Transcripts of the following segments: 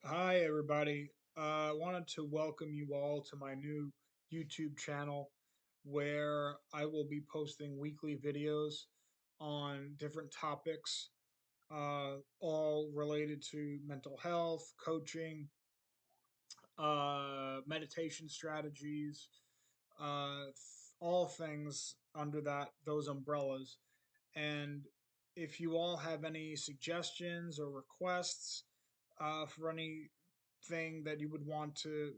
Hi, everybody. I wanted to welcome you all to my new YouTube channel where I will be posting weekly videos on different topics, all related to mental health, coaching, meditation strategies, all things under those umbrellas. And if you all have any suggestions or requests for anything that you would want to,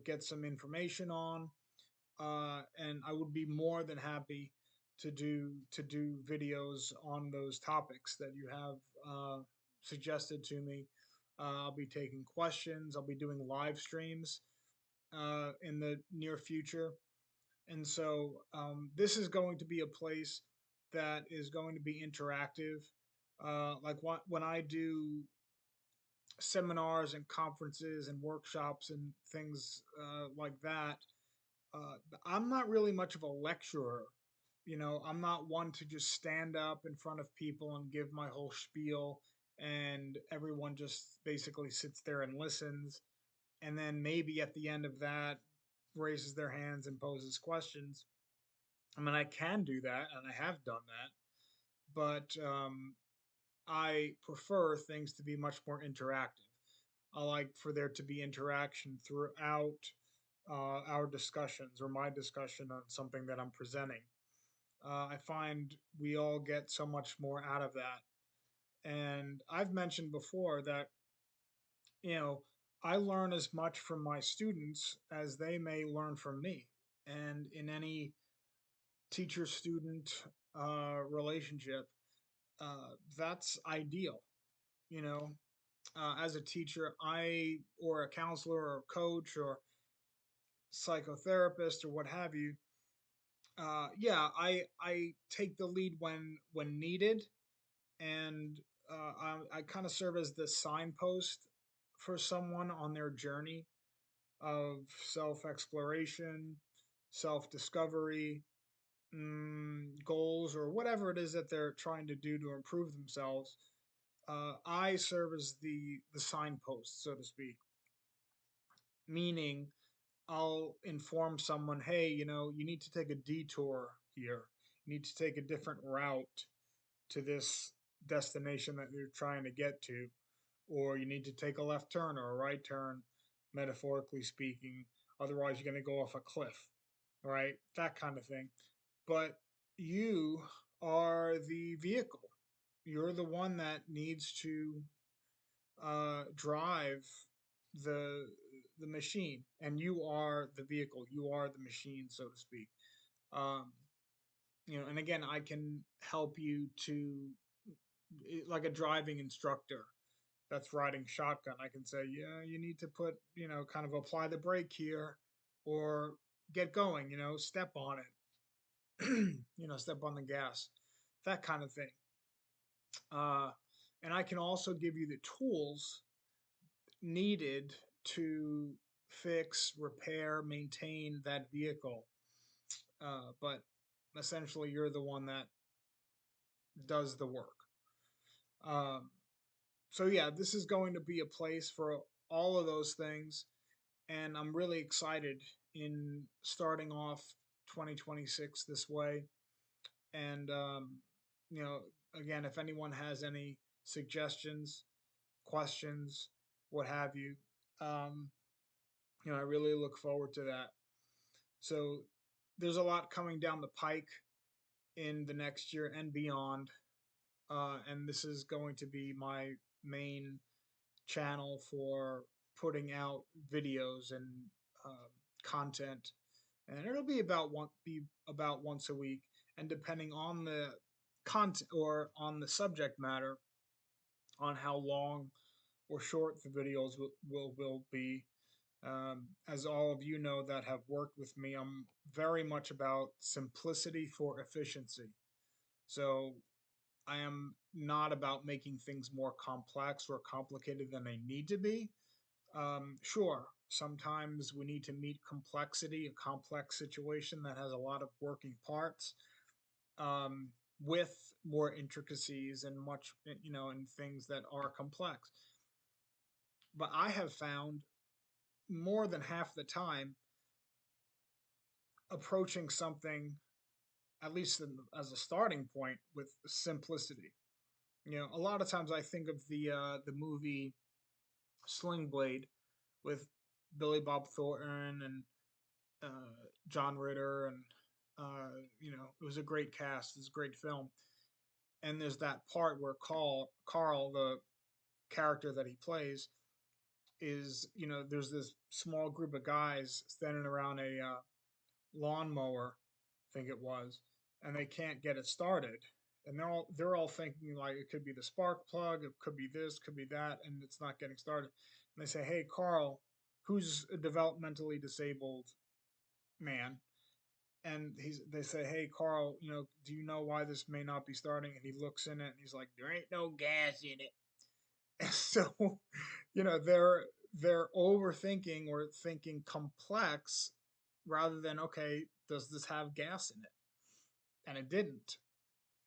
get some information on, and I would be more than happy to do videos on those topics that you have suggested to me. I'll be taking questions. I'll be doing live streams in the near future, and so this is going to be a place that is going to be interactive. When I do seminars and conferences and workshops and things like that, uh, I'm not really much of a lecturer. I'm not one to just stand up in front of people and give my whole spiel, and everyone just basically sits there and listens. And then maybe at the end of that, raises their hands and poses questions. I mean, I can do that, and I have done that, but I prefer things to be much more interactive. I like for there to be interaction throughout our discussions or my discussion on something that I'm presenting. I find we all get so much more out of that. And I've mentioned before that, you know, I learn as much from my students as they may learn from me. And in any teacher student relationship, that's ideal. You know, as a teacher, or a counselor or a coach or psychotherapist or what have you, yeah, I take the lead when needed, and I kind of serve as the signpost for someone on their journey of self exploration, self discovery, goals, or whatever it is that they're trying to do to improve themselves. I serve as the signpost, so to speak, meaning I'll inform someone, hey, you need to take a detour here. You need to take a different route to this destination that you're trying to get to, or you need to take a left turn or a right turn, metaphorically speaking. Otherwise, you're going to go off a cliff, right? That kind of thing. But you are the vehicle. You're the one that needs to drive the the machine, and you are the vehicle. You are the machine, so to speak. Um, and again, I can help you to, like a driving instructor that's riding shotgun. I can say, yeah, you need to put, kind of apply the brake here, or get going. Step on it. Step on the gas, that kind of thing. Uh, and I can also give you the tools needed to fix, repair, maintain that vehicle. But essentially, you're the one that does the work. Um, so, yeah, this is going to be a place for all of those things. And I'm really excited in starting off 2026 this way. And, you know, again, if anyone has any suggestions, questions, what have you, um, I really look forward to that. So there's a lot coming down the pike in the next year and beyond. And this is going to be my main channel for putting out videos and content, and it'll be about once a week. And depending on the content or on the subject matter, on how long or short the videos will be. As all of you know that have worked with me, I'm very much about simplicity for efficiency. So I am not about making things more complex or complicated than they need to be. Sure, sometimes we need to meet complexity, a complex situation that has a lot of working parts, um, with more intricacies and much, and things that are complex. But I have found more than half the time approaching something, at least as a starting point, with simplicity. A lot of times I think of the movie Sling Blade with Billy Bob Thornton and John Ritter, and it was a great cast. It's a great film, and there's that part where Carl, the character that he plays, is there's this small group of guys standing around a lawnmower, I think it was, and they can't get it started. And they're all thinking like it could be the spark plug, it could be this, could be that, and it's not getting started. And they say, "Hey, Carl, who's a developmentally disabled man?" And they say, "Hey, Carl, do you know why this may not be starting?" And he looks in it and he's like, "There ain't no gas in it." And so, they're overthinking or thinking complex rather than, okay, does this have gas in it? And it didn't.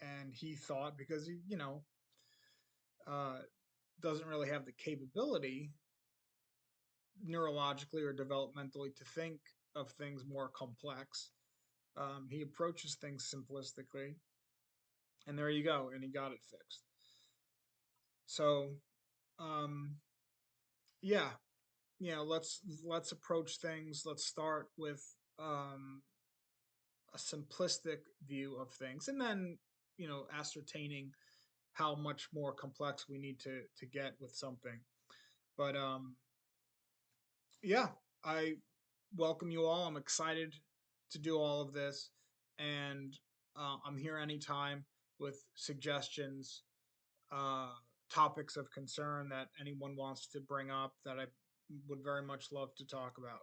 And he thought, because he uh, doesn't really have the capability neurologically or developmentally to think of things more complex. He approaches things simplistically, and there you go, and he got it fixed. So, um, yeah, let's approach things. Let's start with um, a simplistic view of things, and then ascertaining how much more complex we need to get with something. But yeah, I welcome you all. I'm excited to do all of this, and I'm here anytime with suggestions, uh, topics of concern that anyone wants to bring up that I would very much love to talk about.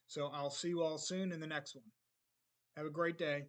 So I'll see you all soon in the next one. Have a great day.